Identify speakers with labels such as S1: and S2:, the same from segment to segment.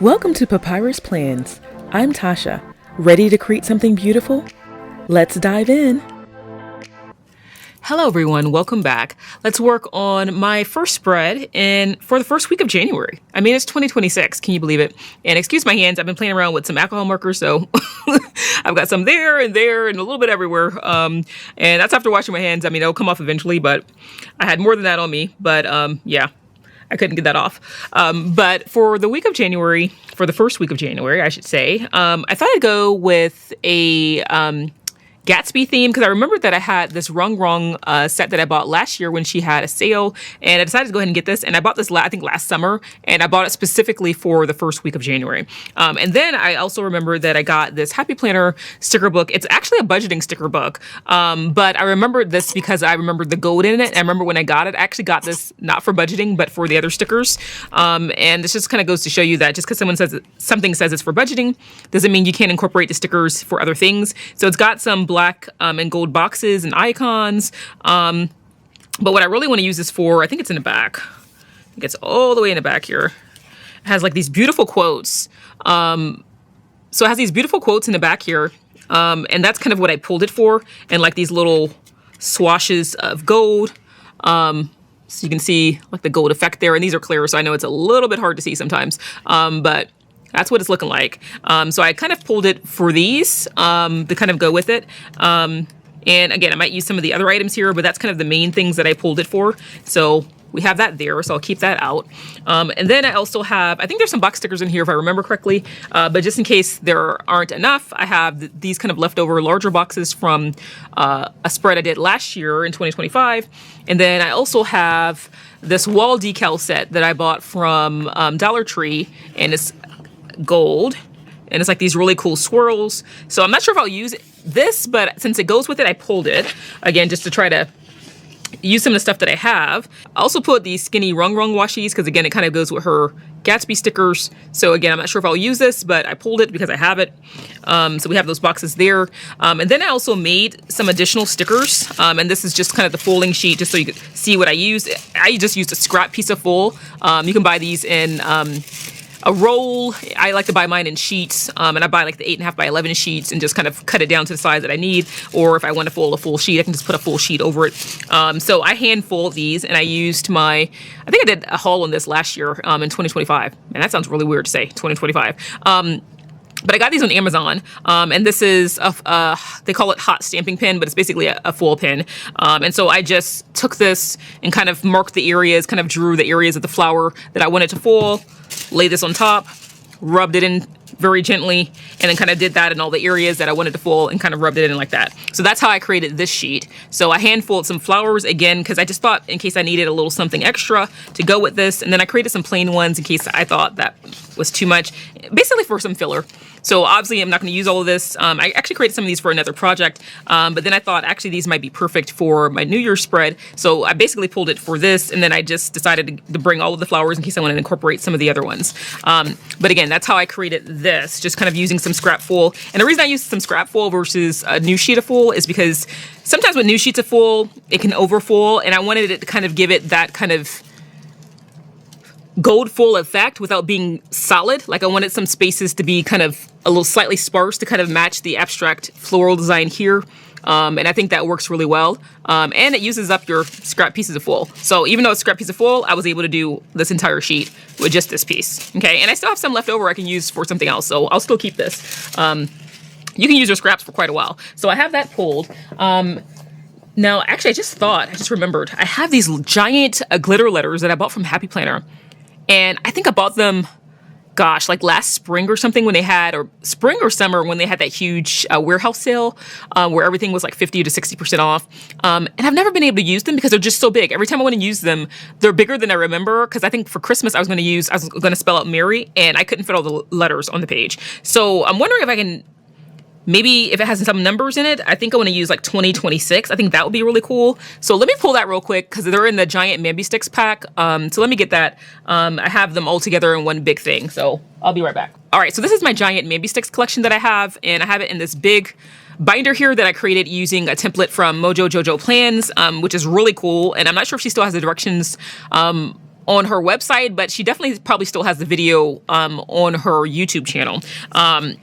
S1: Welcome to Papyrus Plans. I'm Tasha. Ready to create something beautiful? Let's dive in.
S2: Hello everyone, welcome back. Let's work on my first spread for the first week of January. I mean, it's 2026, can you believe it? And excuse my hands, I've been playing around with some alcohol markers, so I've got some there and a little bit everywhere. And that's after washing my hands. I mean, it'll come off eventually, but I had more than that on me. But yeah, I couldn't get that off. But for the week of January, for the first week of January, I should say, I thought I'd go with a Gatsby theme, because I remembered that I had this rongrong set that I bought last year when she had a sale, and I decided to go ahead and get this, and I bought this I think last summer, and I bought it specifically for the first week of January. And then I also remembered that I got this Happy Planner sticker book. It's actually a budgeting sticker book, but I remembered this because I remembered the gold in it, and I remember when I got it, I actually got this not for budgeting, but for the other stickers. And this just kind of goes to show you that just because something says it's for budgeting, doesn't mean you can't incorporate the stickers for other things. So it's got some black and gold boxes and icons. But what I really want to use this for, I think it's in the back. It gets all the way in the back here. It has like these beautiful quotes. So it has these beautiful quotes in the back here. And that's kind of what I pulled it for. And like these little swashes of gold. So you can see like the gold effect there. And these are clear, so I know it's a little bit hard to see sometimes. But that's what it's looking like. So I kind of pulled it for these to kind of go with it. And again, I might use some of the other items here, but that's kind of the main things that I pulled it for. So we have that there, so I'll keep that out. And then I also have, I think there's some box stickers in here if I remember correctly, but just in case there aren't enough, I have these kind of leftover larger boxes from a spread I did last year in 2025. And then I also have this wall decal set that I bought from Dollar Tree, and it's gold, and it's like these really cool swirls. So I'm not sure if I'll use this, but since it goes with it, I pulled it again just to try to use some of the stuff that I have. I also put these skinny rongrong washies because again, it kind of goes with her Gatsby stickers. So again, I'm not sure if I'll use this, but I pulled it because I have it. So we have those boxes there. And then I also made some additional stickers. And this is just kind of the folding sheet, just so you can see what I used. I just used a scrap piece of foil. You can buy these in a roll. I like to buy mine in sheets, and I buy like the 8.5 by 11 sheets and just kind of cut it down to the size that I need. Or if I want to fold a full sheet, I can just put a full sheet over it. So I hand fold these, and I used I think I did a haul on this last year in 2025. And that sounds really weird to say, 2025. But I got these on Amazon, and this is, they call it hot stamping pen, but it's basically a foil pen. And so I just took this and kind of marked the areas, kind of drew the areas of the flower that I wanted to foil, lay this on top, rubbed it in very gently, and then kind of did that in all the areas that I wanted to foil and kind of rubbed it in like that. So that's how I created this sheet. So I hand folded some flowers again, because I just thought in case I needed a little something extra to go with this. And then I created some plain ones in case I thought that was too much, basically for some filler. So obviously I'm not going to use all of this. I actually created some of these for another project, but then I thought actually these might be perfect for my New Year's spread. So I basically pulled it for this, and then I just decided to bring all of the flowers in case I wanted to incorporate some of the other ones. But again, that's how I created this, just kind of using some scrap foil. And the reason I used some scrap foil versus a new sheet of foil is because sometimes with new sheets of foil, it can overfoil, and I wanted it to kind of give it that kind of gold foil effect without being solid. Like I wanted some spaces to be kind of a little slightly sparse to kind of match the abstract floral design here. And I think that works really well. And it uses up your scrap pieces of foil. So even though it's a scrap piece of foil, I was able to do this entire sheet with just this piece. Okay, and I still have some left over I can use for something else, so I'll still keep this. You can use your scraps for quite a while. So I have that pulled. Now, actually, I just remembered, I have these giant glitter letters that I bought from Happy Planner. And I think I bought them, gosh, like last spring or something when they had, or spring or summer when they had that huge warehouse sale where everything was like 50 to 60% off. And I've never been able to use them because they're just so big. Every time I want to use them, they're bigger than I remember, because I think for Christmas I was going to spell out Mary, and I couldn't fit all the letters on the page. So I'm wondering if I can, maybe if it has some numbers in it, I think I want to use like 2026. I think that would be really cool. So let me pull that real quick because they're in the giant Mamby Sticks pack. So let me get that. I have them all together in one big thing. So I'll be right back. All right, so this is my giant Mamby Sticks collection that I have. And I have it in this big binder here that I created using a template from Mojo Jojo Plans, which is really cool. And I'm not sure if she still has the directions on her website, but she definitely probably still has the video on her YouTube channel.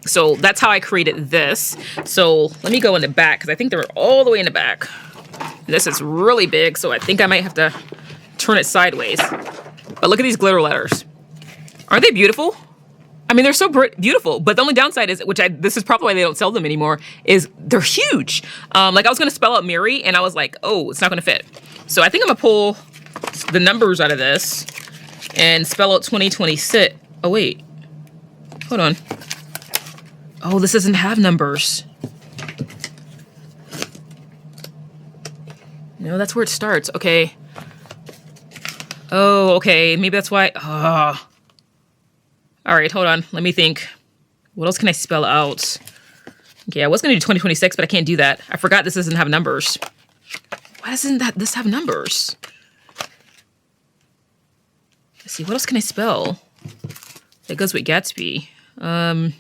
S2: So that's how I created this. So let me go in the back because I think they're all the way in the back. This is really big, so I think I might have to turn it sideways. But look at these glitter letters. Aren't they beautiful? I mean, they're so beautiful, but the only downside is, this is probably why they don't sell them anymore, is they're huge. Like I was gonna spell out Mary and I was like, oh, it's not gonna fit. So I think I'm gonna pull the numbers out of this and spell out 2026. Oh wait, hold on. Oh, this doesn't have numbers. No, that's where it starts. Okay. Oh, okay. Maybe that's why. Oh. All right, hold on. Let me think. What else can I spell out? Okay, I was going to do 2026, but I can't do that. I forgot this doesn't have numbers. Why doesn't this have numbers? Let's see. What else can I spell? That goes with Gatsby. I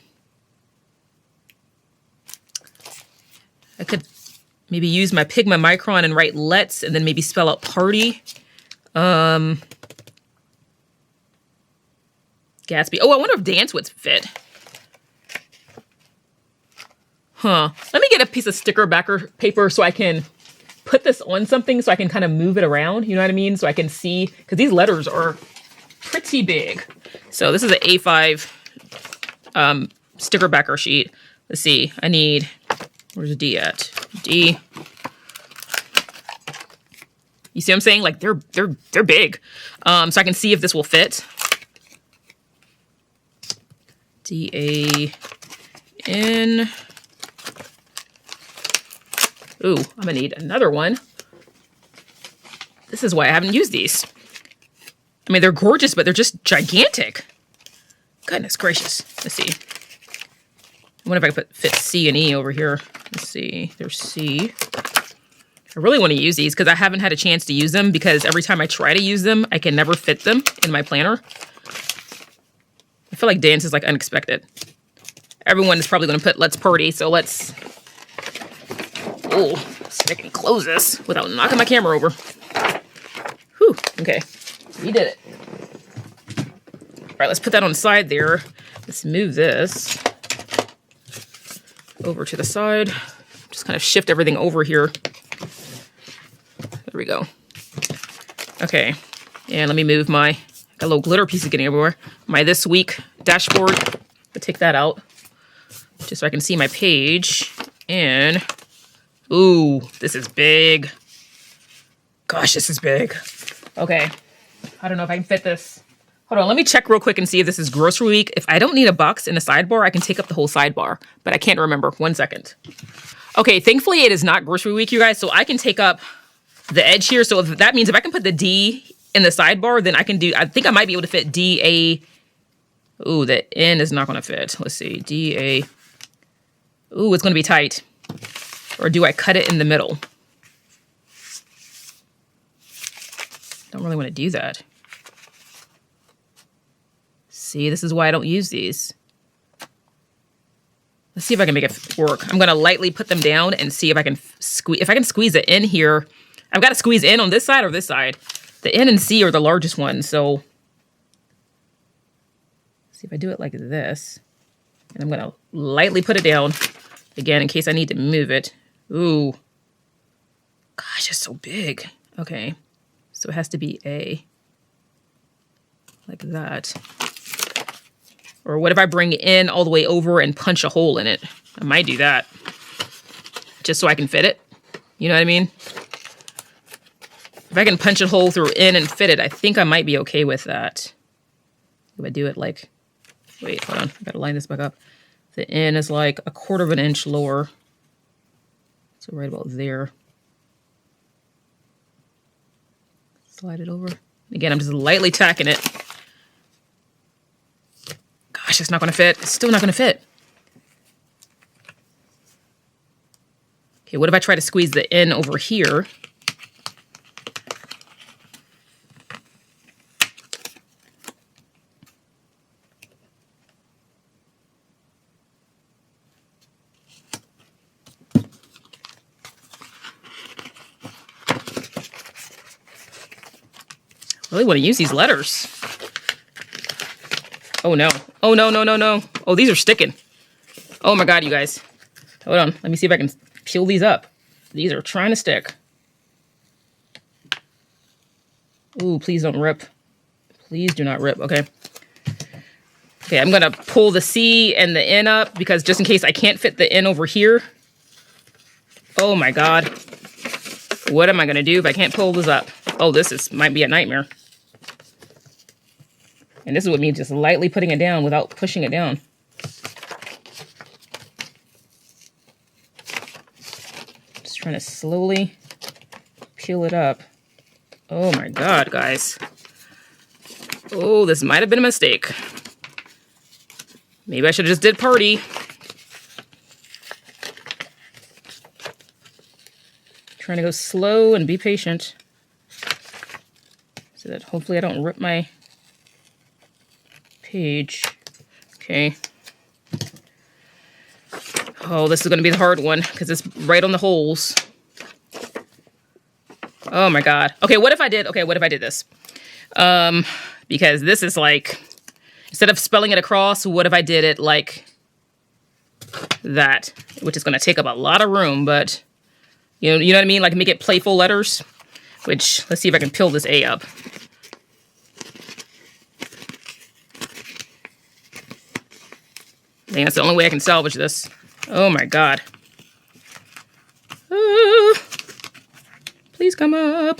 S2: could maybe use my Pigma Micron and write let's, and then maybe spell out party. Gatsby. Oh, I wonder if dance would fit. Huh. Let me get a piece of sticker backer paper so I can put this on something so I can kind of move it around. You know what I mean? So I can see, because these letters are pretty big. So this is an A5 sticker backer sheet. Let's see. I need, where's the D at? D. You see what I'm saying? Like they're big. So I can see if this will fit. D-A-N. Ooh, I'm gonna need another one. This is why I haven't used these. I mean, they're gorgeous, but they're just gigantic. Goodness gracious. Let's see. I wonder if I could fit C and E over here. Let's see. There's C. I really want to use these because I haven't had a chance to use them because every time I try to use them, I can never fit them in my planner. I feel like dance is like unexpected. Everyone is probably going to put let's party, so let's... Oh, see if I can close this without knocking my camera over. Whew, okay. We did it. All right, let's put that on the side there. Let's move this over to the side. Just kind of shift everything over here. There we go. Okay, and let me move my... Got a little glitter pieces getting everywhere. My this week dashboard. I'll take that out just so I can see my page. And, ooh, this is big. Gosh, this is big. Okay, I don't know if I can fit this. Hold on, let me check real quick and see if this is grocery week. If I don't need a box in a sidebar, I can take up the whole sidebar, but I can't remember. 1 second. Okay, thankfully it is not grocery week, you guys, so I can take up the edge here. So if that means if I can put the D in the sidebar, then I can do, I think I might be able to fit D-A. Ooh, the N is not going to fit. Let's see, D-A. Ooh, it's going to be tight. Or do I cut it in the middle? Don't really want to do that. See, this is why I don't use these. Let's see if I can make it work. I'm going to lightly put them down and see if I can squeeze it in here. I've got to squeeze in on this side or this side. The N and C are the largest ones, so see if I do it like this. And I'm going to lightly put it down, again, in case I need to move it. Ooh. Gosh, it's so big. Okay. So it has to be A. Like that. Or what if I bring it in all the way over and punch a hole in it? I might do that. Just so I can fit it. You know what I mean? If I can punch a hole through in and fit it, I think I might be okay with that. If I do it like, wait, hold on. I gotta line this back up. The N is like 1/4 of an inch lower. So right about there. Slide it over. Again, I'm just lightly tacking it. Gosh, it's not gonna fit. It's still not gonna fit. Okay, what if I try to squeeze the N over here? I really want to use these letters. Oh no. Oh no, no, no, no. Oh, these are sticking. Oh my God, you guys. Hold on. Let me see if I can peel these up. These are trying to stick. Ooh, please don't rip. Please do not rip. Okay. Okay, I'm going to pull the C and the N up because just in case I can't fit the N over here. Oh my God. What am I going to do if I can't pull this up? Oh, might be a nightmare. And this is with me just lightly putting it down without pushing it down. Just trying to slowly peel it up. Oh my God, guys. Oh, this might have been a mistake. Maybe I should have just did party. Trying to go slow and be patient. So that hopefully I don't rip my page. Okay. Oh, this is going to be the hard one because it's right on the holes. Oh my God. Okay, what if I did this? Because this is like, instead of spelling it across, what if I did it like that? Which is going to take up a lot of room, but you know what I mean? Like make it playful letters, which, let's see if I can peel this A up. I think that's the only way I can salvage this. Oh my God. Please come up.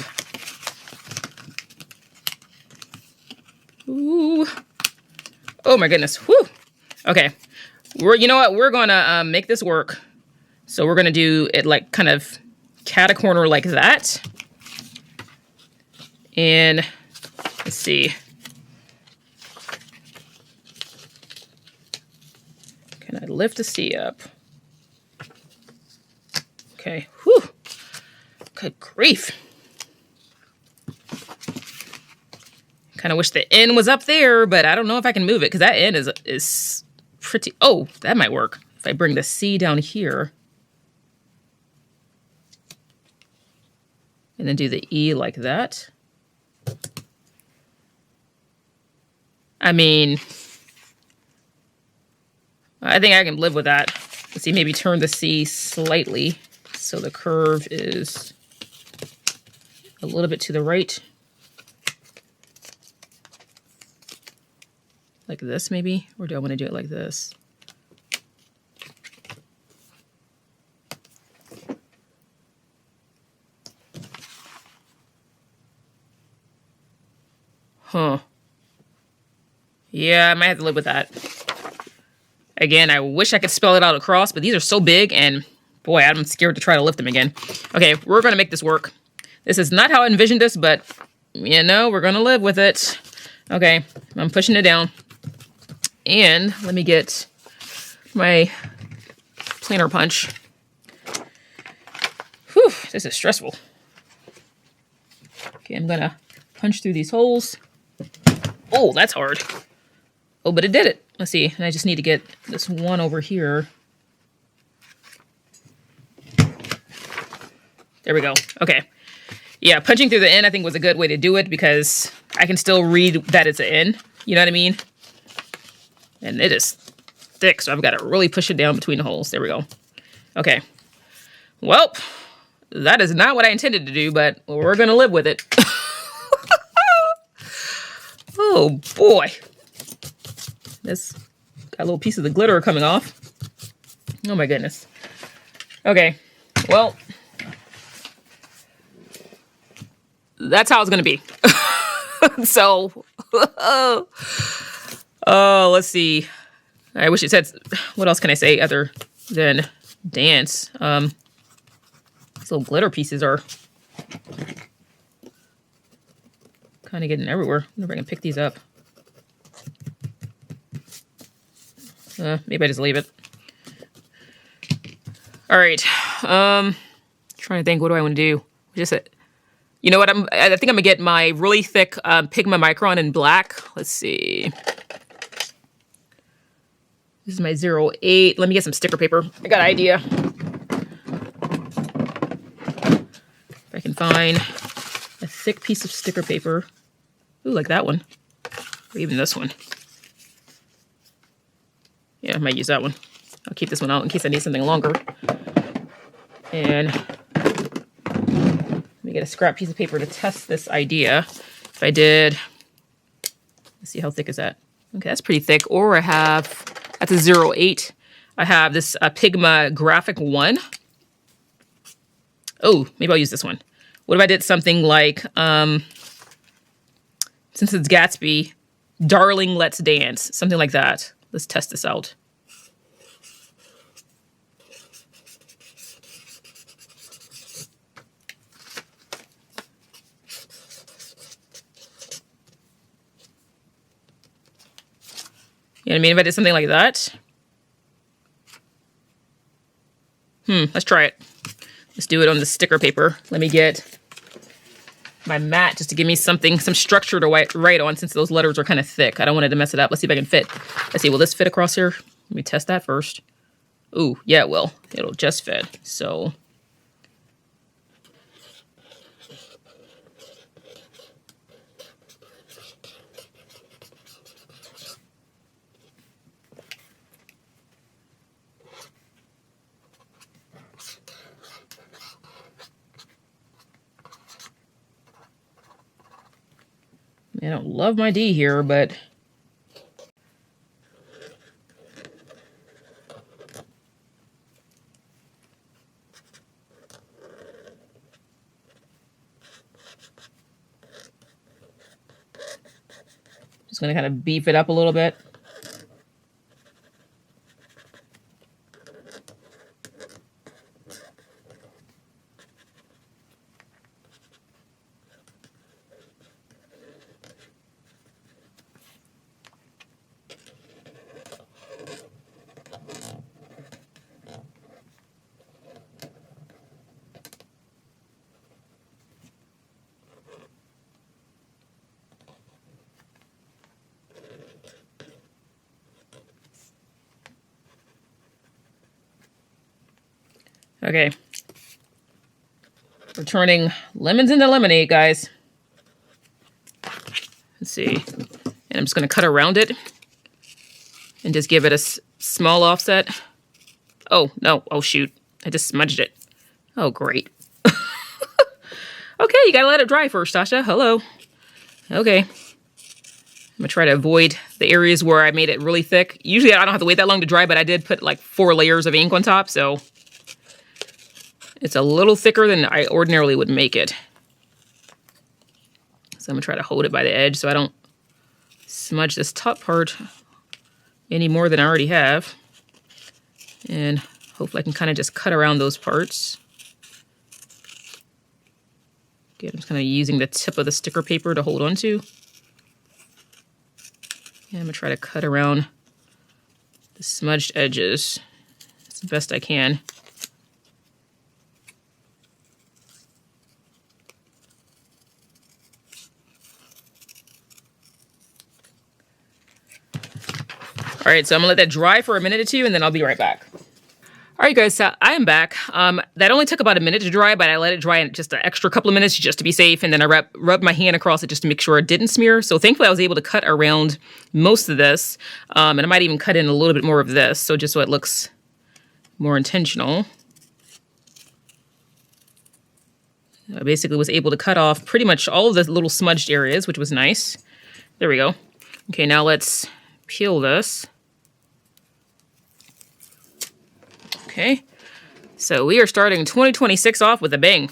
S2: Ooh. Oh my goodness. Whew. Okay. You know what? We're gonna make this work. So we're gonna do it like kind of cat a corner like that. And let's see. Can I lift the C up? Okay. Whew. Good grief. Kind of wish the N was up there, but I don't know if I can move it because that N is pretty... Oh, that might work. If I bring the C down here. And then do the E like that. I mean, I think I can live with that. Let's see, maybe turn the C slightly so the curve is a little bit to the right. Like this, maybe? Or do I want to do it like this? Huh. Yeah, I might have to live with that. Again, I wish I could spell it out across, but these are so big, and boy, I'm scared to try to lift them again. Okay, we're going to make this work. This is not how I envisioned this, but, you know, we're going to live with it. Okay, I'm pushing it down. And let me get my planer punch. Whew, this is stressful. Okay, I'm going to punch through these holes. Oh, that's hard. Oh, but it did it. Let's see. And I just need to get this one over here. There we go. Okay. Yeah, punching through the N I think was a good way to do it because I can still read that it's an N. You know what I mean? And it is thick, so I've got to really push it down between the holes. There we go. Okay. Well, that is not what I intended to do, but we're going to live with it. Oh, boy. This got a little piece of the glitter coming off. Oh, my goodness. Okay. Well, that's how it's going to be. So, let's see. I wish it said, what else can I say other than dance? These little glitter pieces are kind of getting everywhere. I wonder if I can pick these up. Maybe I just leave it. All right. Trying to think, what do I want to do? Just you know what? I think I'm gonna get my really thick Pigma Micron in black. Let's see. This is my 08. Let me get some sticker paper. I got an idea. If I can find a thick piece of sticker paper. Ooh, like that one. Or even this one. Yeah, I might use that one. I'll keep this one out in case I need something longer. And let me get a scrap piece of paper to test this idea. If I did, let's see, how thick is that? Okay, that's pretty thick. Or I have, that's a 0.8. I have this Pigma Graphic 1. Oh, maybe I'll use this one. What if I did something like, since it's Gatsby, Darling Let's Dance, something like that. Let's test this out. You know what I mean? If I did something like that. Let's try it. Let's do it on the sticker paper. Let me get my mat just to give me something, some structure to write on since those letters are kind of thick. I don't want it to mess it up. Let's see if I can fit. Let's see, will this fit across here? Let me test that first. Ooh, yeah, it will. It'll just fit. So I don't love my D here, but just going to kind of beef it up a little bit. Okay. We're turning lemons into lemonade, guys. Let's see. And I'm just going to cut around it and just give it a small offset. Oh, no. Oh, shoot. I just smudged it. Oh, great. Okay, you got to let it dry first, Tasha. Hello. Okay. I'm going to try to avoid the areas where I made it really thick. Usually I don't have to wait that long to dry, but I did put like 4 layers of ink on top, so it's a little thicker than I ordinarily would make it. So I'm going to try to hold it by the edge so I don't smudge this top part any more than I already have. And hopefully I can kind of just cut around those parts. Again, I'm just kind of using the tip of the sticker paper to hold on to. And I'm going to try to cut around the smudged edges as best I can. All right, so I'm gonna let that dry for a minute or two and then I'll be right back. All right, guys, so I am back. That only took about a minute to dry, but I let it dry in just an extra couple of minutes just to be safe. And then I rubbed my hand across it just to make sure it didn't smear. So thankfully I was able to cut around most of this. And I might even cut in a little bit more of this. So just so it looks more intentional. I basically was able to cut off pretty much all of the little smudged areas, which was nice. There we go. Okay, now let's peel this. Okay, so we are starting 2026 off with a bang.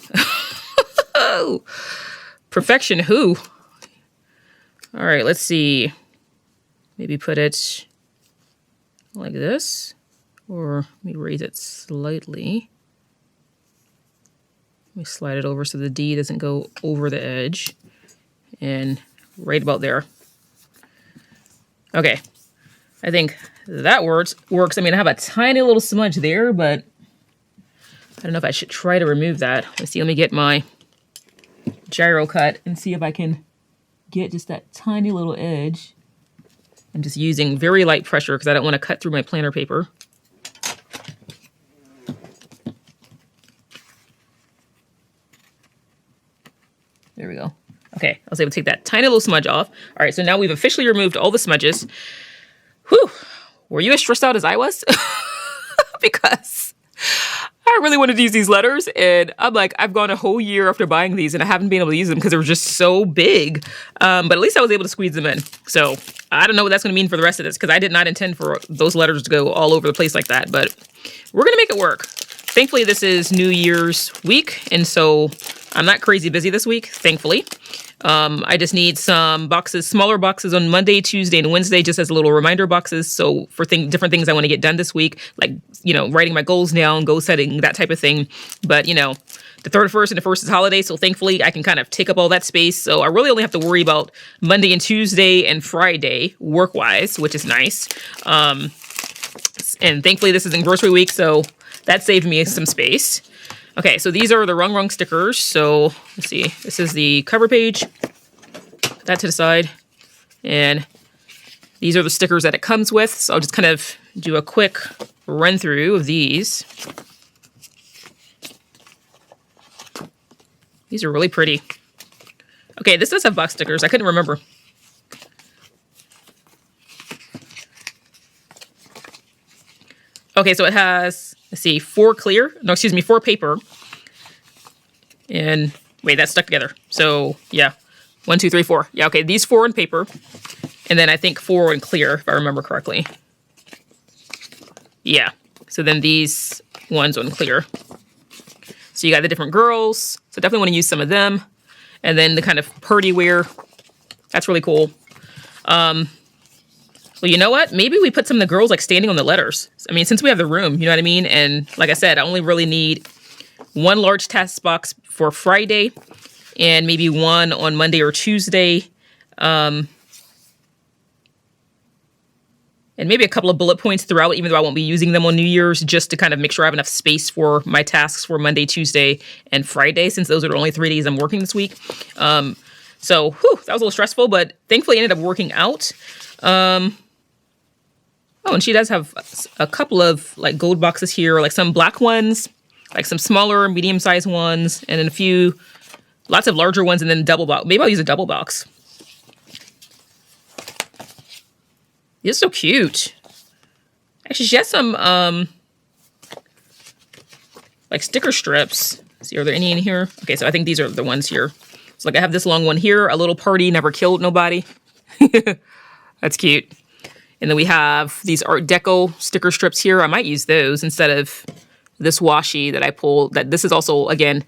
S2: Perfection who? All right, let's see. Maybe put it like this, or let me raise it slightly. Let me slide it over so the D doesn't go over the edge, and right about there. Okay, I think that works. I mean, I have a tiny little smudge there, but I don't know if I should try to remove that. Let's see, let me get my gyro cut and see if I can get just that tiny little edge. I'm just using very light pressure because I don't want to cut through my planner paper. There we go. Okay, was able to take that tiny little smudge off. All right, so now we've officially removed all the smudges. Whew, were you as stressed out as I was? Because I really wanted to use these letters, and I'm like, I've gone a whole year after buying these, and I haven't been able to use them because they were just so big. But at least I was able to squeeze them in. So I don't know what that's going to mean for the rest of this, because I did not intend for those letters to go all over the place like that, but we're going to make it work. Thankfully, this is New Year's week, and so I'm not crazy busy this week, thankfully. I just need some boxes, smaller boxes on Monday, Tuesday, and Wednesday, just as little reminder boxes. So for different things I want to get done this week, like, you know, writing my goals down, goal setting, that type of thing. But, you know, the 31st and the 1st is holiday, so thankfully I can kind of take up all that space. So I really only have to worry about Monday and Tuesday and Friday work-wise, which is nice. And thankfully this is in grocery week, so that saved me some space. Okay, so these are the rongrong stickers. So let's see, this is the cover page. Put that to the side. And these are the stickers that it comes with. So I'll just kind of do a quick run through of these. These are really pretty. Okay, this does have box stickers. I couldn't remember. Okay, so it has, let's see, 4 paper. And wait, that's stuck together. So yeah, 1, 2, 3, 4. Yeah, okay, these 4 in paper. And then I think 4 in clear, if I remember correctly. Yeah, so then these ones on clear. So you got the different girls. So definitely want to use some of them. And then the kind of party wear. That's really cool. Well, you know what? Maybe we put some of the girls like standing on the letters. I mean, since we have the room, you know what I mean? And like I said, I only really need 1 large task box for Friday and maybe 1 on Monday or Tuesday. And maybe a couple of bullet points throughout, even though I won't be using them on New Year's, just to kind of make sure I have enough space for my tasks for Monday, Tuesday, and Friday, since those are the only 3 days I'm working this week. So, whew, that was a little stressful, but thankfully it ended up working out. Oh, and she does have a couple of like gold boxes here, like some black ones, like some smaller, medium-sized ones, and then lots of larger ones, and then double box. Maybe I'll use a double box. These are so cute. Actually, she has some like sticker strips. Let's see, are there any in here? Okay, so I think these are the ones here. So like I have this long one here, a little party, never killed nobody. That's cute. And then we have these Art Deco sticker strips here. I might use those instead of this washi that I pulled. This is also, again,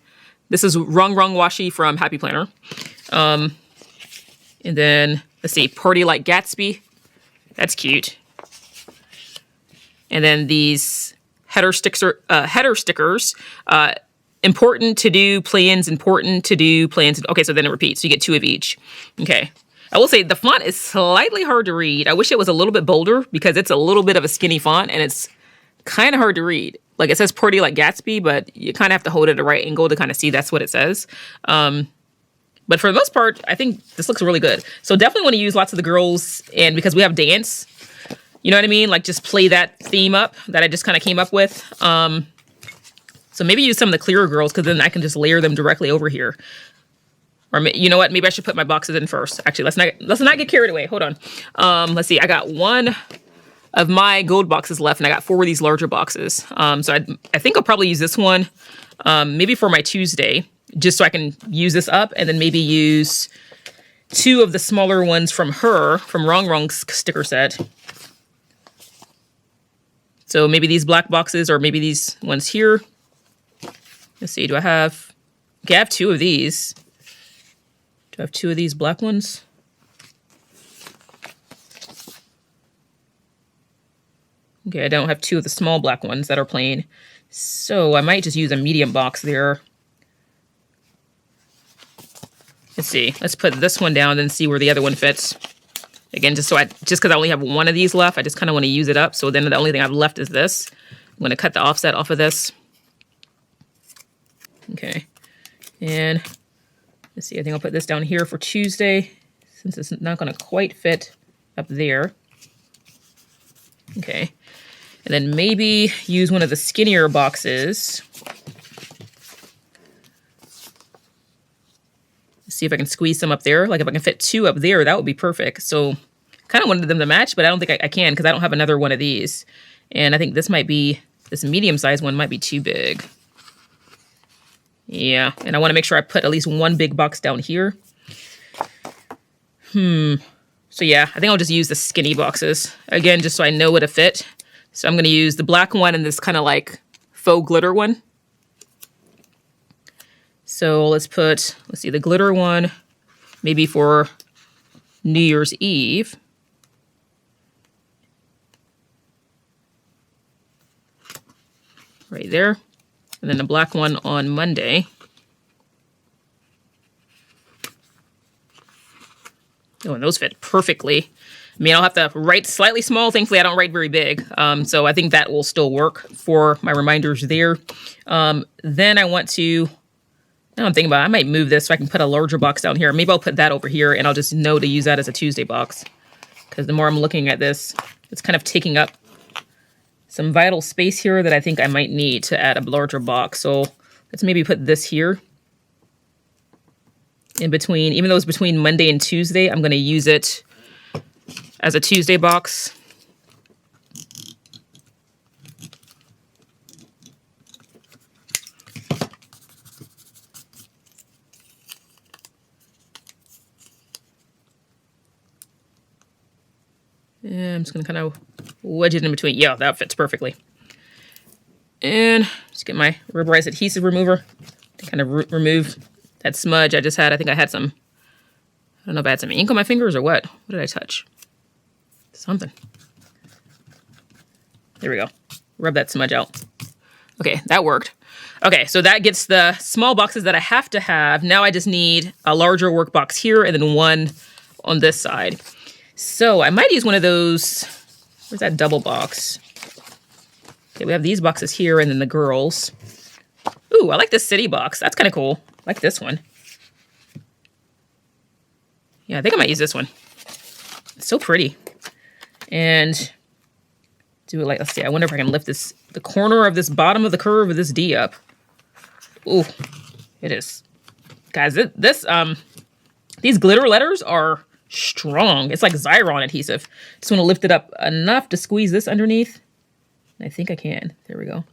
S2: this is rongrong washi from Happy Planner. And then, let's see, Party Like Gatsby. That's cute. And then these header stickers. Important to do plans, important to do plans. Okay, so then it repeats. So you get 2 of each. Okay. I will say the font is slightly hard to read. I wish it was a little bit bolder because it's a little bit of a skinny font and it's kind of hard to read. Like it says Party Like Gatsby, but you kind of have to hold it at a right angle to kind of see that's what it says. But for the most part, I think this looks really good. So definitely want to use lots of the girls, and because we have dance, you know what I mean? Like just play that theme up that I just kind of came up with. So maybe use some of the clearer girls because then I can just layer them directly over here. Or you know what? Maybe I should put my boxes in first. Actually, let's not get carried away. Hold on. Let's see. I got 1 of my gold boxes left, and I got 4 of these larger boxes. So I think I'll probably use this one, maybe for my Tuesday, just so I can use this up, and then maybe use 2 of the smaller ones from Rongrong's sticker set. So maybe these black boxes, or maybe these ones here. Let's see. Do I have? Okay, I have 2 of these. I have 2 of these black ones. Okay, I don't have 2 of the small black ones that are plain. So I might just use a medium box there. Let's see. Let's put this one down and see where the other one fits. Again, just because I only have 1 of these left, I just kind of want to use it up. So then the only thing I have left is this. I'm going to cut the offset off of this. Okay. And let's see, I think I'll put this down here for Tuesday, since it's not going to quite fit up there. Okay. And then maybe use one of the skinnier boxes. Let's see if I can squeeze some up there. Like if I can fit 2 up there, that would be perfect. So kind of wanted them to match, but I don't think I can because I don't have another one of these. And I think this medium-sized one might be too big. Yeah, and I want to make sure I put at least one big box down here. So yeah, I think I'll just use the skinny boxes. Again, just so I know what to fit. So I'm going to use the black one and this kind of like faux glitter one. So let's see, the glitter one, maybe for New Year's Eve. Right there. And then the black one on Monday. Oh, and those fit perfectly. I mean, I'll have to write slightly small. Thankfully, I don't write very big. So I think that will still work for my reminders there. Then I want to, now I'm thinking about it, I might move this so I can put a larger box down here. Maybe I'll put that over here and I'll just know to use that as a Tuesday box. Because the more I'm looking at this, it's kind of taking up some vital space here that I think I might need to add a larger box. So let's maybe put this here. In between, even though it's between Monday and Tuesday, I'm going to use it as a Tuesday box. And I'm just going to kind of wedge it in between. Yeah, that fits perfectly. And just get my rubberized adhesive remover to kind of remove that smudge I just had. I think I had some, I don't know if I had some ink on my fingers or what. What did I touch? Something. There we go. Rub that smudge out. Okay, that worked. Okay, so that gets the small boxes that I have to have. Now I just need a larger work box here and then one on this side. So I might use one of those, where's that double box? Okay, we have these boxes here and then the girls. Ooh, I like this city box. That's kind of cool. I like this one. Yeah, I think I might use this one. It's so pretty. And do it like, let's see, I wonder if I can lift this, the corner of this bottom of the curve of this D up. Ooh, it is. Guys, these glitter letters are strong. It's like Xyron adhesive. Just want to lift it up enough to squeeze this underneath. I think I can. There we go.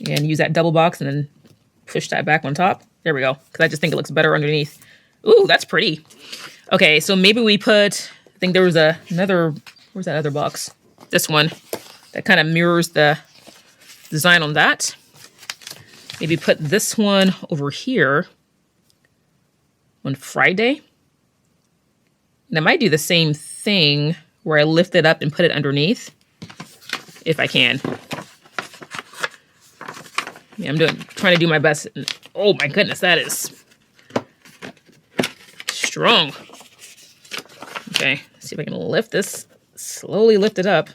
S2: And use that double box and then push that back on top. There we go. Because I just think it looks better underneath. Ooh, that's pretty. Okay, so maybe we put, I think there was another, where's that other box? This one that kind of mirrors the design on that. Maybe put this one over here on Friday. And I might do the same thing where I lift it up and put it underneath if I can. Yeah, I'm trying to do my best. Oh my goodness, that is strong. Okay, let's see if I can lift this, slowly lift it up.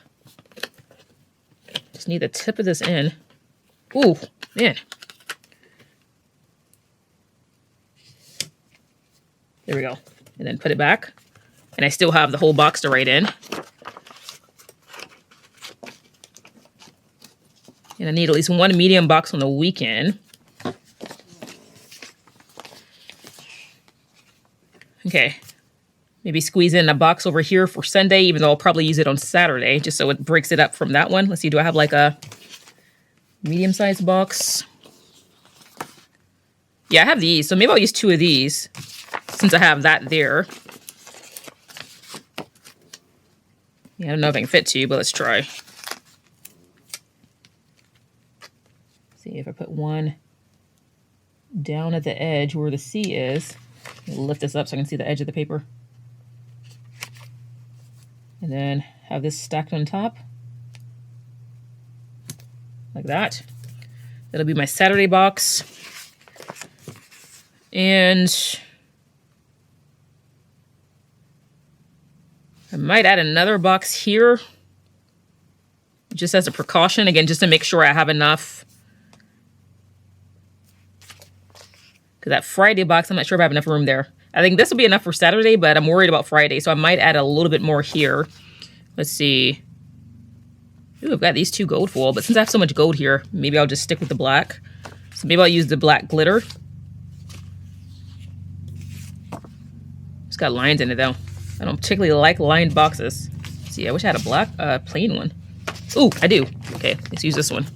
S2: Just need the tip of this in. Ooh, man. There we go. And then put it back. And I still have the whole box to write in. And I need at least one medium box on the weekend. Okay. Maybe squeeze in a box over here for Sunday, even though I'll probably use it on Saturday, just so it breaks it up from that one. Let's see, do I have like a medium-sized box? Yeah, I have these, so maybe I'll use 2 of these since I have that there. Yeah, I don't know if I can fit 2, but let's try. See if I put one down at the edge where the C is. I'll lift this up so I can see the edge of the paper. And then have this stacked on top. Like that. That'll be my Saturday box. And I might add another box here. Just as a precaution. Again, just to make sure I have enough. Because that Friday box, I'm not sure if I have enough room there. I think this will be enough for Saturday, but I'm worried about Friday, so I might add a little bit more here. Let's see. Ooh, I've got these 2 gold foil, but since I have so much gold here, maybe I'll just stick with the black. So maybe I'll use the black glitter. It's got lines in it though. I don't particularly like lined boxes. See, I wish I had a black, plain one. Ooh, I do. Okay, let's use this one.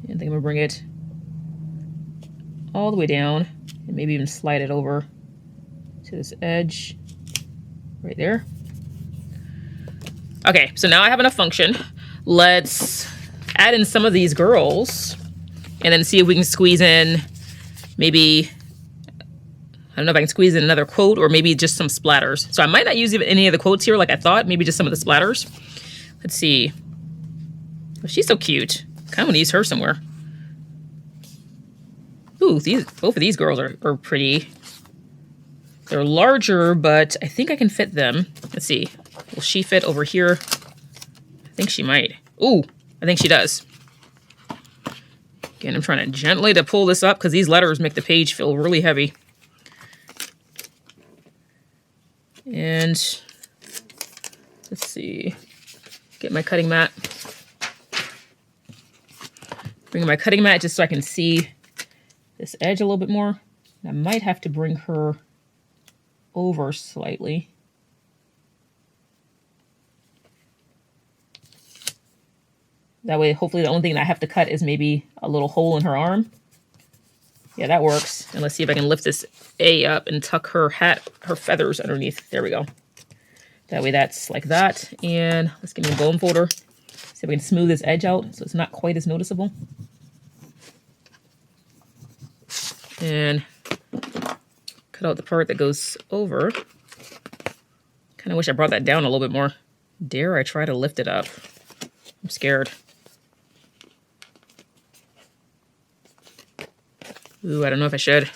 S2: And I think I'm gonna bring it all the way down and maybe even slide it over to this edge right there. Okay, so now I have enough function. Let's add in some of these girls and then see if we can squeeze in maybe, I don't know if I can squeeze in another quote or maybe just some splatters. So I might not use even any of the quotes here like I thought, maybe just some of the splatters. Let's see. Oh, she's so cute. I kind of want to use her somewhere. Ooh, both of these girls are pretty. They're larger, but I think I can fit them. Let's see. Will she fit over here? I think she might. Ooh, I think she does. Again, I'm trying to gently to pull this up because these letters make the page feel really heavy. And let's see. Get my cutting mat. Bring my cutting mat just so I can see this edge a little bit more. I might have to bring her over slightly. That way, hopefully the only thing that I have to cut is maybe a little hole in her arm. Yeah, that works. And let's see if I can lift this A up and tuck her hat, her feathers underneath. There we go. That way that's like that. And let's give me a bone folder. See if we can smooth this edge out so it's not quite as noticeable. And cut out the part that goes over. Kind of wish I brought that down a little bit more. Dare I try to lift it up? I'm scared. Ooh, I don't know if I should.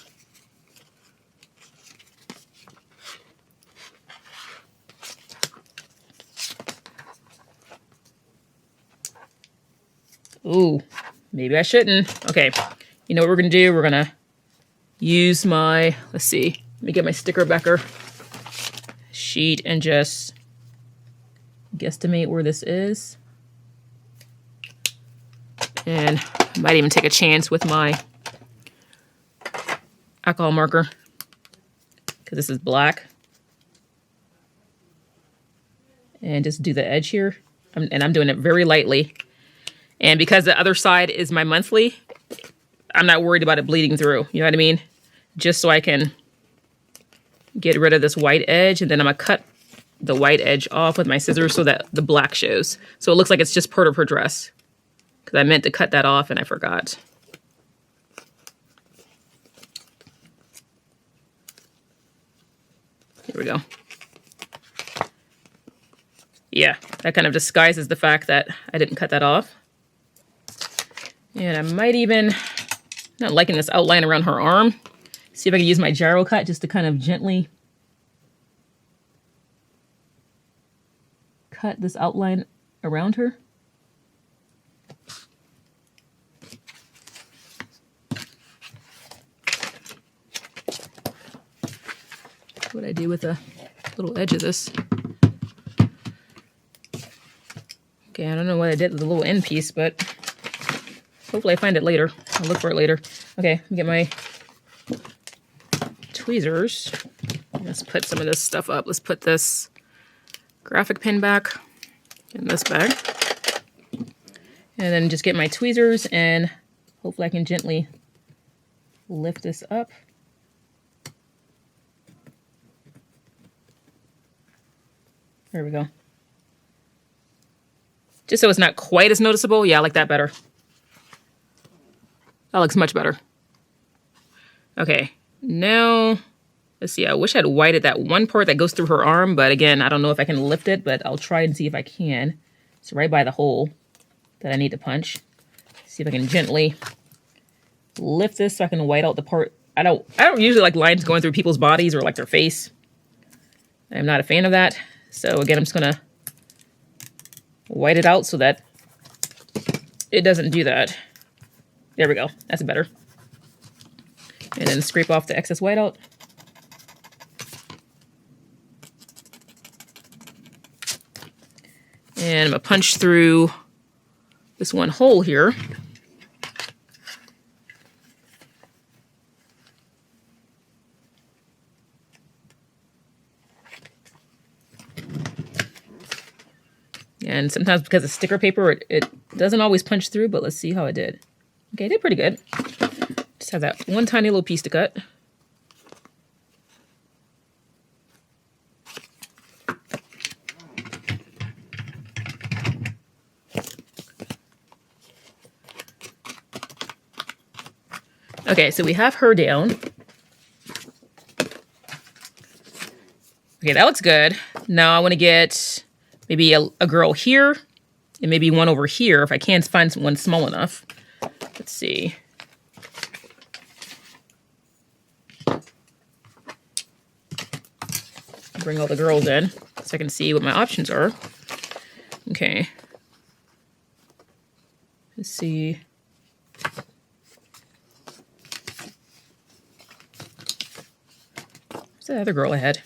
S2: Ooh, maybe I shouldn't. Okay, you know what we're gonna do? We're gonna use my, let's see, let me get my sticker backer sheet and just guesstimate where this is. And I might even take a chance with my alcohol marker because this is black. And just do the edge here. And I'm doing it very lightly. And because the other side is my monthly, I'm not worried about it bleeding through. You know what I mean? Just so I can get rid of this white edge. And then I'm going to cut the white edge off with my scissors so that the black shows. So it looks like it's just part of her dress. Because I meant to cut that off and I forgot. Here we go. Yeah, that kind of disguises the fact that I didn't cut that off. And I might even, not liking this outline around her arm. See if I can use my gyro cut just to kind of gently cut this outline around her. What I do with the little edge of this. Okay, I don't know what I did with the little end piece, but hopefully I find it later. I'll look for it later. Okay, let me get my tweezers. Let's put some of this stuff up. Let's put this graphic pin back in this bag. And then just get my tweezers and hopefully I can gently lift this up. There we go. Just so it's not quite as noticeable. Yeah, I like that better. That looks much better. Okay, now, let's see. I wish I'd whited that one part that goes through her arm, but again, I don't know if I can lift it, but I'll try and see if I can. It's right by the hole that I need to punch. See if I can gently lift this so I can white out the part. I don't usually like lines going through people's bodies or like their face. I'm not a fan of that. So again, I'm just gonna white it out so that it doesn't do that. There we go. That's better. And then scrape off the excess white out. And I'm gonna punch through this one hole here. And sometimes because of sticker paper, it doesn't always punch through, but let's see how it did. Okay, it did pretty good. Just have that one tiny little piece to cut. Okay, so we have her down. Okay, that looks good. Now I want to get maybe a girl here and maybe one over here if I can find one small enough. Let's see. Bring all the girls in so I can see what my options are. Okay. Let's see. Where's the other girl ahead?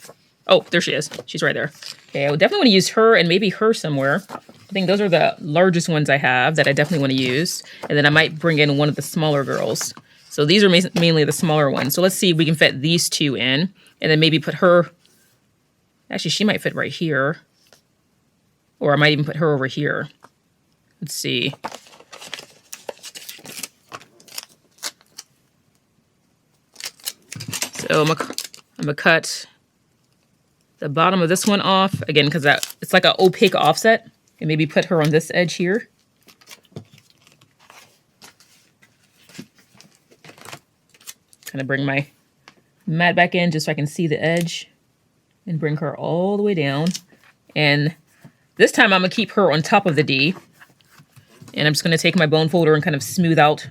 S2: Oh, there she is. She's right there. Okay, I would definitely want to use her and maybe her somewhere. I think those are the largest ones I have that I definitely want to use. And then I might bring in one of the smaller girls. So these are mainly the smaller ones. So let's see if we can fit these two in. And then maybe put her... Actually, she might fit right here. Or I might even put her over here. Let's see. So I'm gonna cut the bottom of this one off again because it's like an opaque offset, and maybe put her on this edge here. Kind of bring my mat back in just so I can see the edge, and bring her all the way down. And this time I'm gonna keep her on top of the D, and I'm just gonna take my bone folder and kind of smooth out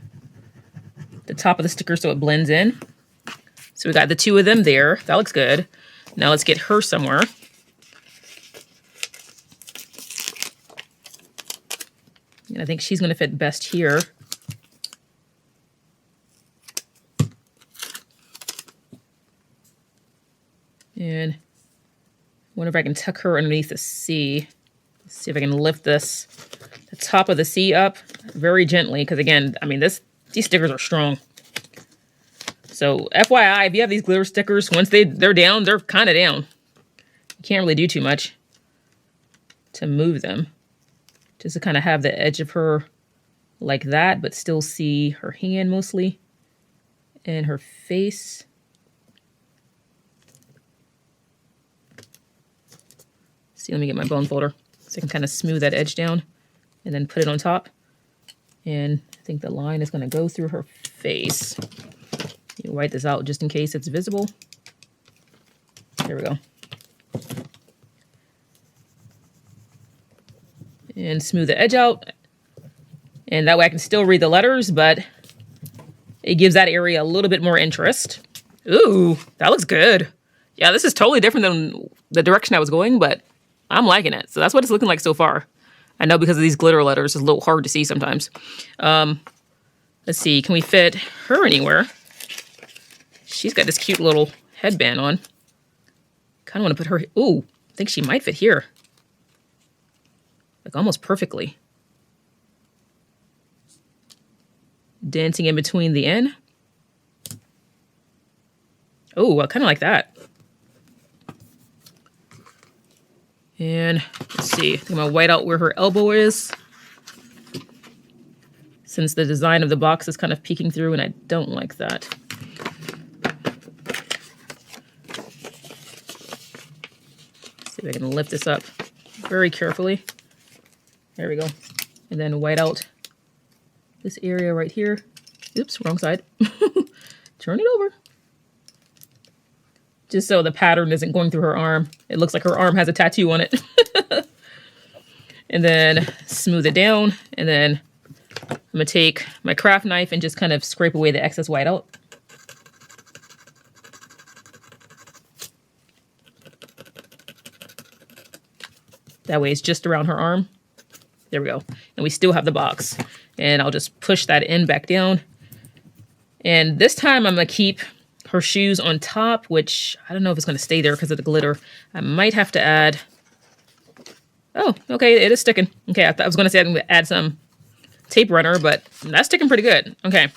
S2: the top of the sticker so it blends in. So we got the two of them there. That looks good. Now let's get her somewhere. And I think she's going to fit best here. And I wonder if I can tuck her underneath the C. Let's see if I can lift the top of the C up very gently. Because again, I mean, these stickers are strong. So FYI, if you have these glitter stickers, once they're down, they're kind of down. You can't really do too much to move them. Just to kind of have the edge of her like that, but still see her hand mostly and her face. See, let me get my bone folder so I can kind of smooth that edge down and then put it on top. And I think the line is going to go through her face. You write this out just in case it's visible. There we go. And smooth the edge out. And that way I can still read the letters, but it gives that area a little bit more interest. Ooh, that looks good. Yeah, this is totally different than the direction I was going, but I'm liking it. So that's what it's looking like so far. I know because of these glitter letters, it's a little hard to see sometimes. Let's see, can we fit her anywhere? She's got this cute little headband on. Kind of want to put her... Ooh, I think she might fit here. Like almost perfectly. Dancing in between the N. Oh, I kind of like that. And let's see. I'm going to white out where her elbow is. Since the design of the box is kind of peeking through and I don't like that. See if I can lift this up very carefully. There we go. And then white out this area right here. Oops, wrong side. Turn it over. Just so the pattern isn't going through her arm. It looks like her arm has a tattoo on it. And then smooth it down. And then I'm going to take my craft knife and just kind of scrape away the excess white out. That way it's just around her arm. There we go. And we still have the box. And I'll just push that end back down. And this time I'm going to keep her shoes on top, which I don't know if it's going to stay there because of the glitter. I might have to add... Oh, okay, it is sticking. Okay, I was going to say I'm going to add some tape runner, but that's sticking pretty good. Okay,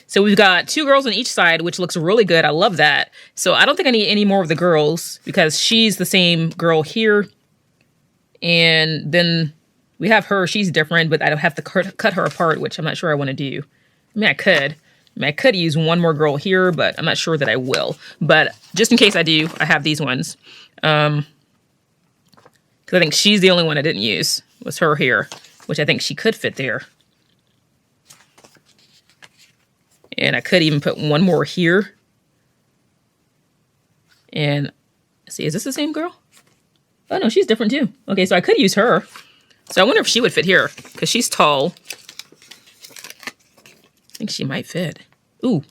S2: so we've got two girls on each side, which looks really good. I love that. So I don't think I need any more of the girls because she's the same girl here. And then We have her. She's different, but I don't have to cut her apart, which I'm not sure I want to do. I mean, I could use one more girl here, but I'm not sure that I will. But just in case I do, I have these ones. Because I think she's the only one I didn't use, was her here, which I think she could fit there. And I could even put one more here. And see, is this the same girl? Oh no, she's different too. Okay, so I could use her. So I wonder if she would fit here, because she's tall. I think she might fit. Ooh.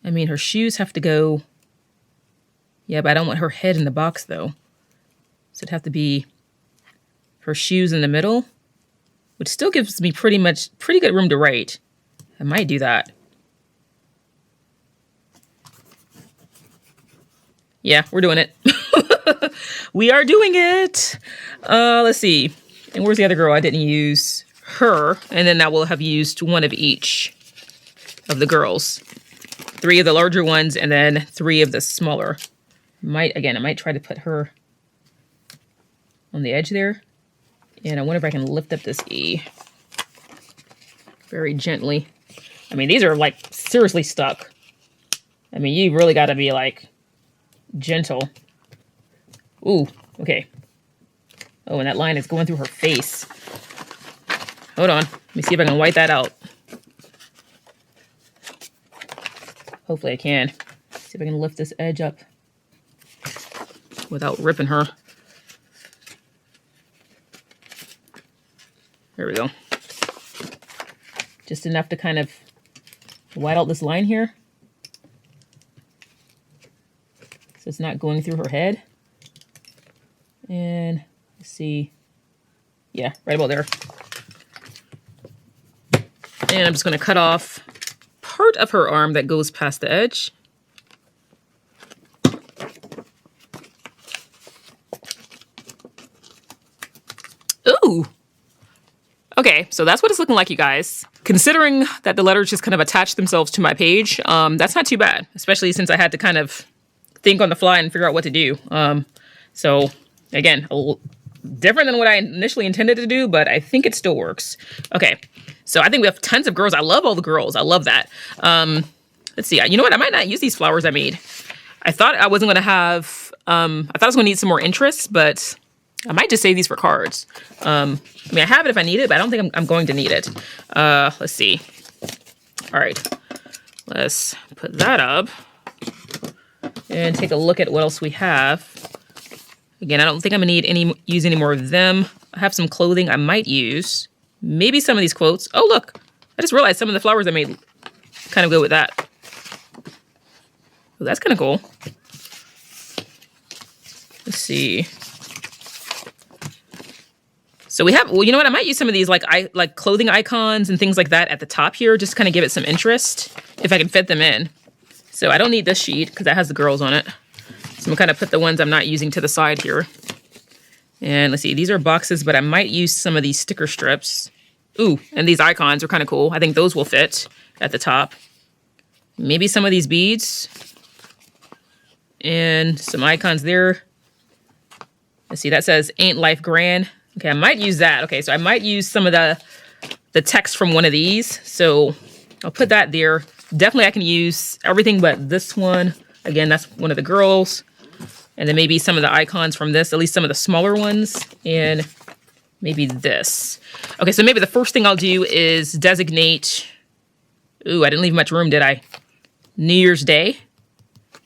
S2: I mean, her shoes have to go. Yeah, but I don't want her head in the box though. So it'd have to be her shoes in the middle, which still gives me pretty good room to write. I might do that. Yeah, we're doing it. We are doing it. Let's see. And where's the other girl? I didn't use her. And then now we'll have used one of each of the girls. 3 of the larger ones and then 3 of the smaller. I might try to put her on the edge there. And I wonder if I can lift up this E very gently. I mean, these are like seriously stuck. I mean, you really got to be like gentle. Ooh, okay. Oh, and that line is going through her face. Hold on. Let me see if I can white that out. Hopefully I can. See if I can lift this edge up without ripping her. There we go. Just enough to kind of white out this line here. So it's not going through her head. And let's see. Yeah, right about there. And I'm just going to cut off part of her arm that goes past the edge. Ooh. Okay, so that's what it's looking like, you guys. Considering that the letters just kind of attach themselves to my page, that's not too bad, especially since I had to kind of think on the fly and figure out what to do. So again, a little different than what I initially intended to do, but I think it still works. Okay, so I think we have tons of girls. I love all the girls. I love that. Let's see. You know what? I might not use these flowers I made. I thought I wasn't going to have, I thought I was going to need some more interest, but I might just save these for cards. I mean, I have it if I need it, but I don't think I'm going to need it. Let's see. All right. Let's put that up and take a look at what else we have. Again, I don't think I'm going to use any more of them. I have some clothing I might use. Maybe some of these quotes. Oh, look. I just realized some of the flowers I made kind of go with that. Oh, that's kind of cool. Let's see. So we have, well, you know what? I might use some of these like clothing icons and things like that at the top here, just kind of give it some interest if I can fit them in. So I don't need this sheet because that has the girls on it. So I'm going to kind of put the ones I'm not using to the side here. And let's see, these are boxes, but I might use some of these sticker strips. Ooh, and these icons are kind of cool. I think those will fit at the top. Maybe some of these beads. And some icons there. Let's see, that says, "Ain't life grand?" Okay, I might use that. Okay, so I might use some of the text from one of these. So I'll put that there. Definitely I can use everything but this one. Again, that's one of the girls. And then maybe some of the icons from this, at least some of the smaller ones. And maybe this. Okay, so maybe the first thing I'll do is designate... Ooh, I didn't leave much room, did I? New Year's Day.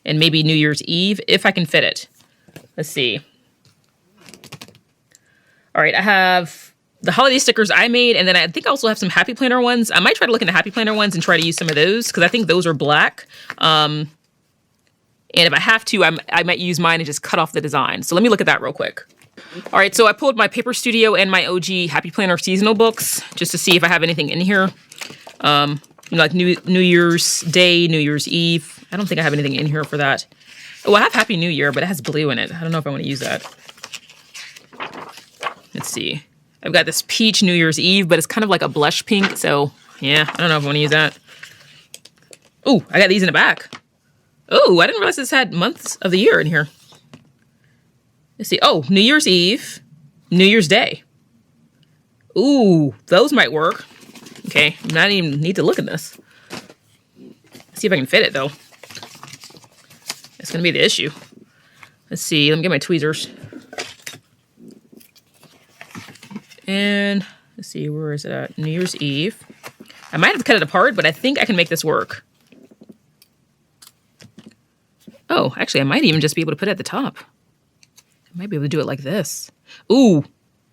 S2: And maybe New Year's Eve, if I can fit it. Let's see. All right, I have the holiday stickers I made, and then I think I also have some Happy Planner ones. I might try to look into Happy Planner ones and try to use some of those, because I think those are black. And if I have to, I might use mine and just cut off the design. So let me look at that real quick. All right, so I pulled my Paper Studio and my OG Happy Planner seasonal books, just to see if I have anything in here. You know, like New Year's Day, New Year's Eve. I don't think I have anything in here for that. Oh, I have Happy New Year, but it has blue in it. I don't know if I want to use that. Let's see. I've got this peach New Year's Eve, but it's kind of like a blush pink. So, yeah, I don't know if I want to use that. Oh, I got these in the back. Oh, I didn't realize this had months of the year in here. Let's see. Oh, New Year's Eve, New Year's Day. Ooh, those might work. Okay, not even need to look at this. Let's see if I can fit it though. That's gonna be the issue. Let's see. Let me get my tweezers. And let's see, where is it at? New Year's Eve. I might have to cut it apart, but I think I can make this work. Oh, actually, I might even just be able to put it at the top. I might be able to do it like this. Ooh.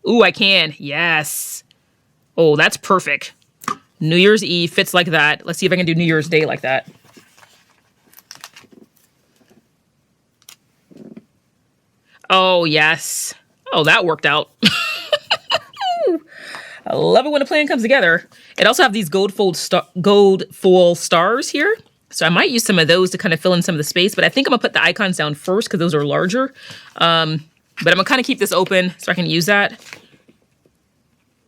S2: Ooh, I can. Yes. Oh, that's perfect. New Year's Eve fits like that. Let's see if I can do New Year's Day like that. Oh, yes. Oh, that worked out. I love it when a plan comes together. It also have these gold foil stars here. So I might use some of those to kind of fill in some of the space, but I think I'm gonna put the icons down first because those are larger. But I'm gonna kind of keep this open so I can use that.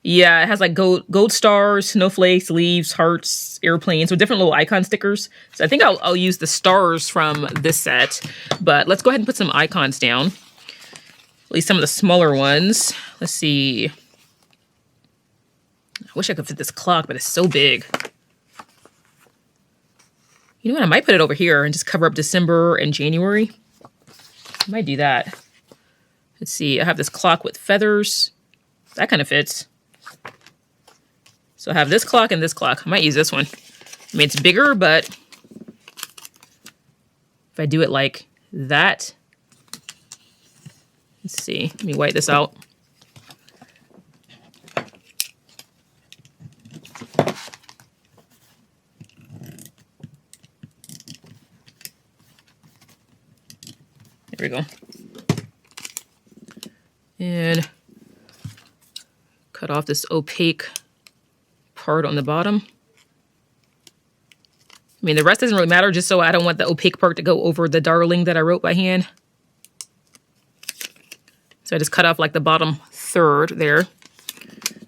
S2: Yeah, it has like gold stars, snowflakes, leaves, hearts, airplanes, with different little icon stickers. So I think I'll use the stars from this set, but let's go ahead and put some icons down. At least some of the smaller ones. Let's see. I wish I could fit this clock, but it's so big. You know what? I might put it over here and just cover up December and January. I might do that. Let's see. I have this clock with feathers. That kind of fits. So I have this clock and this clock. I might use this one. I mean, it's bigger, but if I do it like that, let's see. Let me white this out. There we go. And cut off this opaque part on the bottom. I mean, the rest doesn't really matter, just so I don't want the opaque part to go over the darling that I wrote by hand. So I just cut off like the bottom third there,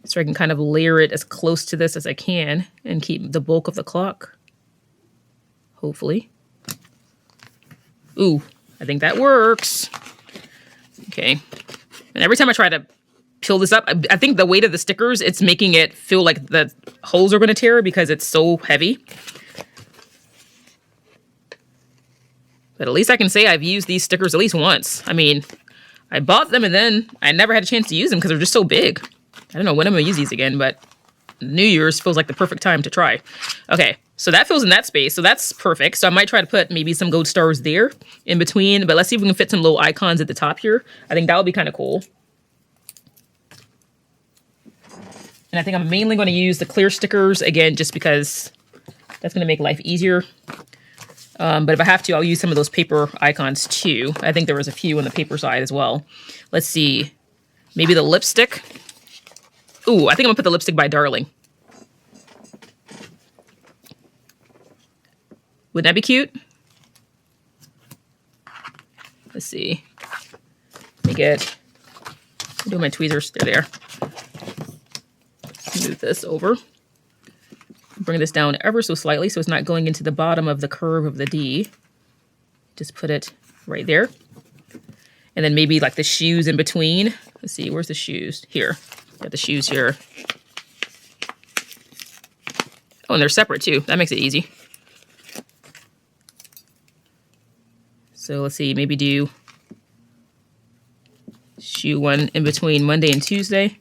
S2: so I can kind of layer it as close to this as I can and keep the bulk of the clock, hopefully. Ooh, I think that works. Okay. And every time I try to peel this up, I think the weight of the stickers, it's making it feel like the holes are going to tear because it's so heavy. But at least I can say I've used these stickers at least once. I mean, I bought them and then I never had a chance to use them because they're just so big. I don't know when I'm going to use these again, but New Year's feels like the perfect time to try. Okay, so that fills in that space, so that's perfect. So I might try to put maybe some gold stars there in between, but let's see if we can fit some little icons at the top here. I think that would be kind of cool. And I think I'm mainly going to use the clear stickers, again, just because that's going to make life easier. But if I have to, I'll use some of those paper icons too. I think there was a few on the paper side as well. Let's see. Maybe the lipstick. Ooh, I think I'm going to put the lipstick by Darling. Wouldn't that be cute? Let's see. Let me get... do my tweezers. They're there. Move this over. Bring this down ever so slightly so it's not going into the bottom of the curve of the D. Just put it right there. And then maybe like the shoes in between. Let's see, where's the shoes? Here. Got the shoes here. Oh, and they're separate too. That makes it easy. So let's see, maybe do shoe one in between Monday and Tuesday.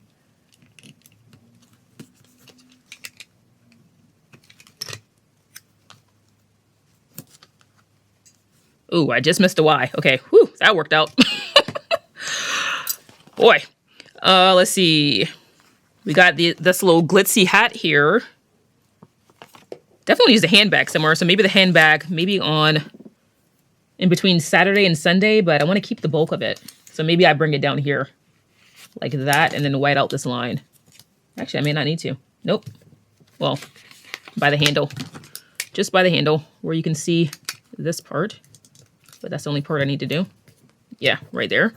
S2: Ooh, I just missed a Y. Okay, whew, that worked out. Boy. Let's see. We got this little glitzy hat here. Definitely use a handbag somewhere. So maybe the handbag, maybe on in between Saturday and Sunday, but I want to keep the bulk of it. So maybe I bring it down here like that and then white out this line. Actually, I may not need to. Nope. Well, by the handle. Just by the handle where you can see this part. But that's the only part I need to do. Yeah, right there.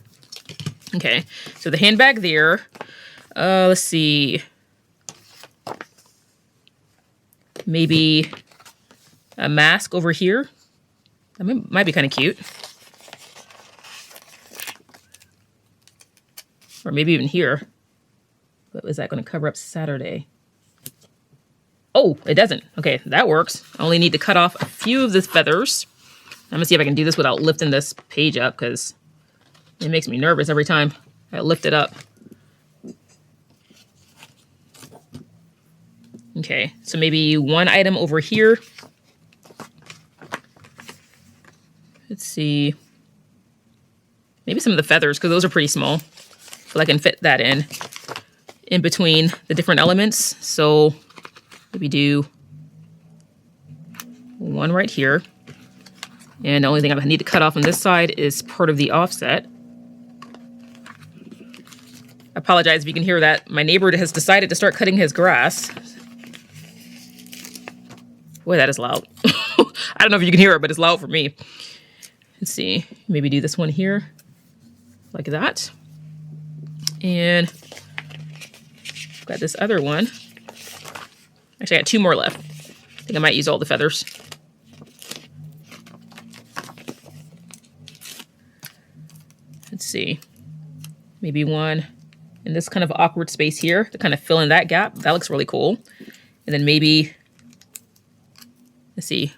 S2: Okay, so the handbag there. Let's see. Maybe a mask over here. That might be kind of cute. Or maybe even here. But is that going to cover up Saturday? Oh, it doesn't. Okay, that works. I only need to cut off a few of the feathers. I'm gonna see if I can do this without lifting this page up, because it makes me nervous every time I lift it up. Okay, so maybe one item over here. Let's see. Maybe some of the feathers, because those are pretty small. So I can fit that in between the different elements. So maybe do one right here. And the only thing I need to cut off on this side is part of the offset. I apologize if you can hear that. My neighbor has decided to start cutting his grass. Boy, that is loud. I don't know if you can hear it, but it's loud for me. Let's see. Maybe do this one here. Like that. And I've got this other one. Actually, I got two more left. I think I might use all the feathers. Let's see. Maybe one in this kind of awkward space here to kind of fill in that gap. That looks really cool. And then maybe, let's see,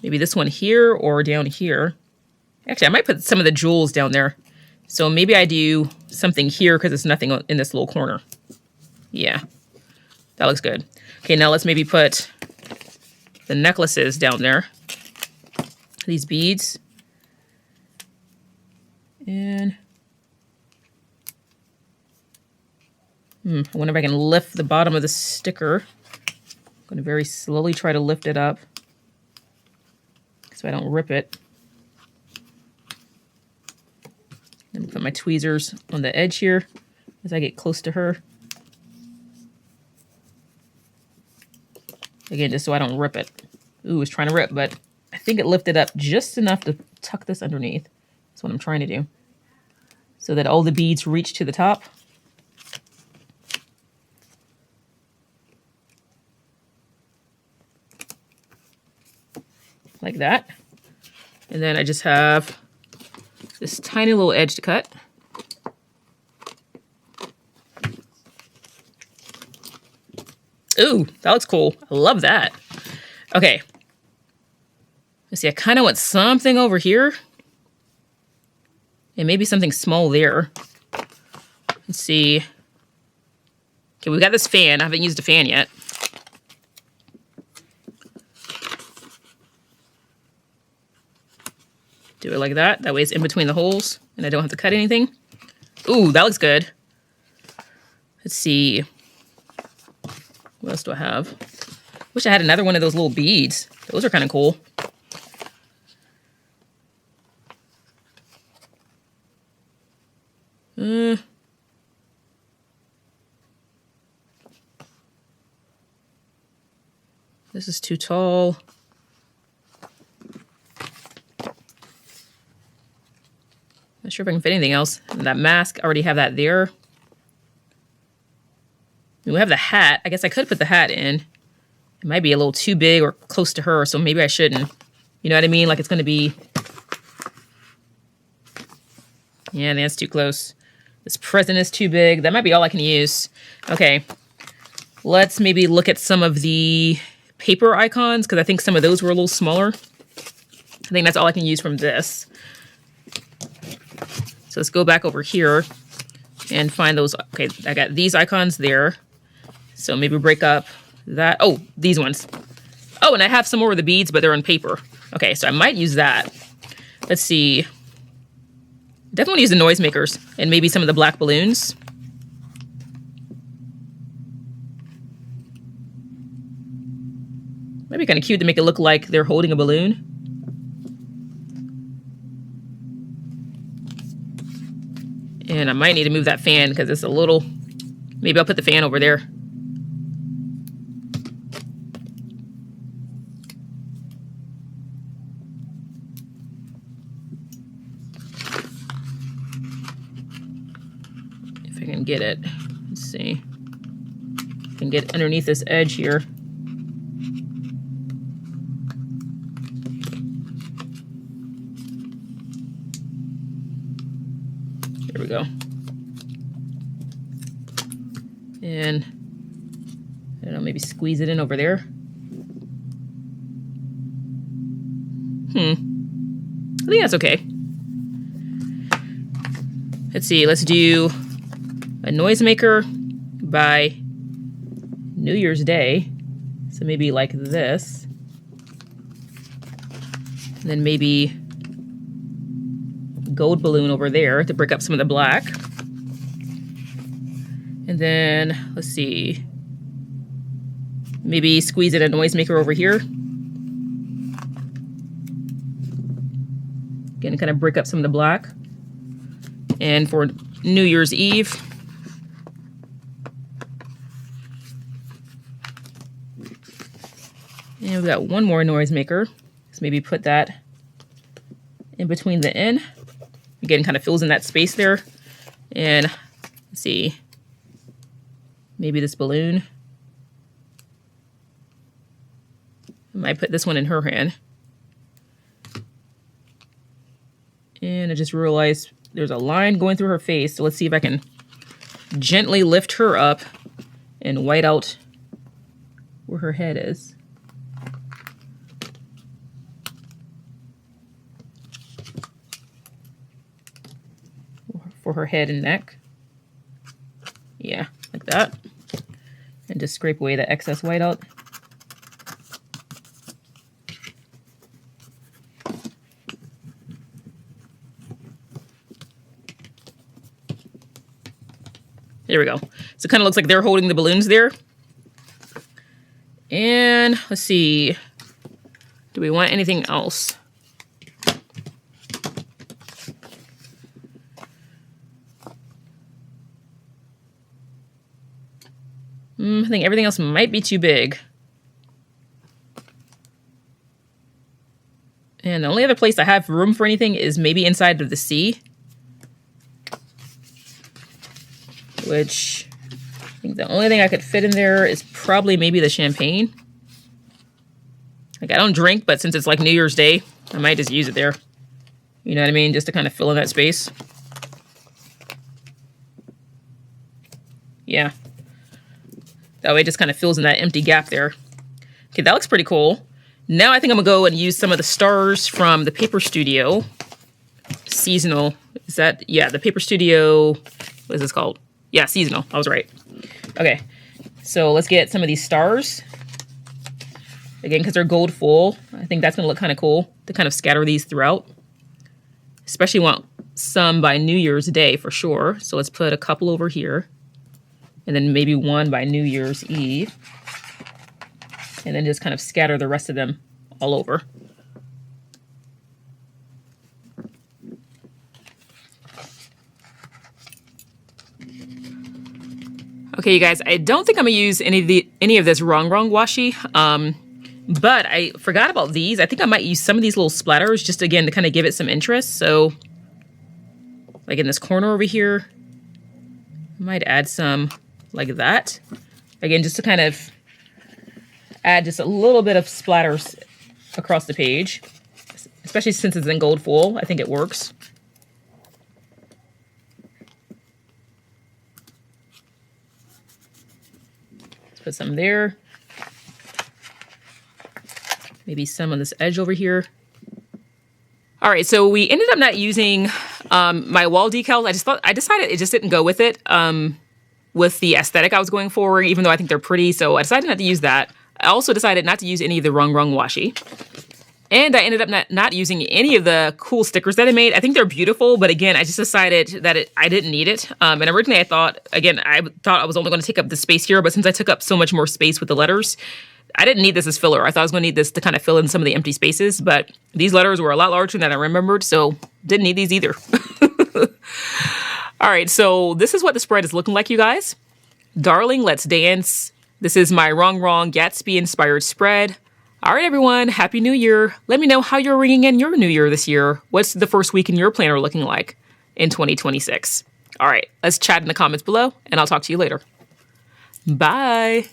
S2: maybe this one here or down here. Actually, I might put some of the jewels down there. So maybe I do something here because there's nothing in this little corner. Yeah, that looks good. Okay, now let's maybe put the necklaces down there. These beads. And I wonder if I can lift the bottom of the sticker. I'm going to very slowly try to lift it up so I don't rip it. Then put my tweezers on the edge here as I get close to her. Again, just so I don't rip it. Ooh, it's trying to rip, but I think it lifted up just enough to tuck this underneath. That's what I'm trying to do. So that all the beads reach to the top. Like that. And then I just have this tiny little edge to cut. Ooh, that looks cool. I love that. Okay. Let's see, I kind of want something over here. And maybe something small there. Let's see. Okay, we've got this fan. I haven't used a fan yet. Do it like that. That way it's in between the holes and I don't have to cut anything. Ooh, that looks good. Let's see. What else do I have? Wish I had another one of those little beads. Those are kind of cool. This is too tall. Not sure if I can fit anything else. And that mask, I already have that there. We have the hat. I guess I could put the hat in. It might be a little too big or close to her, so maybe I shouldn't. You know what I mean? Like it's going to be... Yeah, that's too close. This present is too big. That might be all I can use. Okay. Let's maybe look at some of the paper icons, because I think some of those were a little smaller. I think that's all I can use from this. So let's go back over here and find those. Okay, I got these icons there. So maybe break up that. Oh, these ones. Oh, and I have some more of the beads, but they're on paper. Okay, so I might use that. Let's see. Definitely use the noisemakers and maybe some of the black balloons. Might be kind of cute to make it look like they're holding a balloon. And I might need to move that fan because it's a little... Maybe I'll put the fan over there. If I can get it. Let's see. I can get underneath this edge here. There we go. And I don't know, maybe squeeze it in over there. I think that's okay. Let's see, let's do a noisemaker by New Year's Day. So maybe like this. And then maybe gold balloon over there to break up some of the black. And then, let's see, maybe squeeze in a noisemaker over here. Again, kind of break up some of the black. And for New Year's Eve, and we've got one more noisemaker. So maybe put that in between the N. Again, kind of fills in that space there. And let's see, maybe this balloon. I might put this one in her hand. And I just realized there's a line going through her face. So let's see if I can gently lift her up and white out where her head is. For her head and neck. Yeah, like that. And just scrape away the excess white out. There we go. So it kind of looks like they're holding the balloons there. And let's see. Do we want anything else? I think everything else might be too big. And the only other place I have room for anything is maybe inside of the C. Which I think the only thing I could fit in there is probably maybe the champagne. Like I don't drink, but since it's like New Year's Day, I might just use it there. You know what I mean? Just to kind of fill in that space. Yeah. That way it just kind of fills in that empty gap there. Okay, that looks pretty cool. Now I think I'm gonna go and use some of the stars from the Paper Studio. Seasonal. Is that, yeah, the Paper Studio, what is this called? Yeah, seasonal. I was right. Okay, so let's get some of these stars. Again, because they're gold full, I think that's going to look kind of cool to kind of scatter these throughout. Especially want some by New Year's Day for sure. So let's put a couple over here. And then maybe one by New Year's Eve. And then just kind of scatter the rest of them all over. Okay, you guys, I don't think I'm gonna use any of this rongrong washi, but I forgot about these. I think I might use some of these little splatters just again to kind of give it some interest. So, like in this corner over here, I might add some like that. Again, just to kind of add just a little bit of splatters across the page, especially since it's in gold foil. I think it works. Put some there. Maybe some on this edge over here. All right, so we ended up not using my wall decals. I decided it just didn't go with it with the aesthetic I was going for, even though I think they're pretty. So I decided not to use that. I also decided not to use any of the rongrong washi. And I ended up not using any of the cool stickers that I made. I think they're beautiful, but again, I just decided that I didn't need it. And originally I thought I was only going to take up the space here, but since I took up so much more space with the letters, I didn't need this as filler. I thought I was going to need this to kind of fill in some of the empty spaces, but these letters were a lot larger than I remembered, so didn't need these either. All right, so this is what the spread is looking like, you guys. Darling, let's dance. This is my rongrong Gatsby-inspired spread. All right, everyone, Happy New Year. Let me know how you're ringing in your New Year this year. What's the first week in your planner looking like in 2026? All right, let's chat in the comments below, and I'll talk to you later. Bye.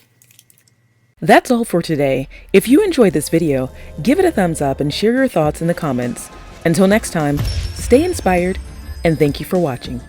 S1: That's all for today. If you enjoyed this video, give it a thumbs up and share your thoughts in the comments. Until next time, stay inspired, and thank you for watching.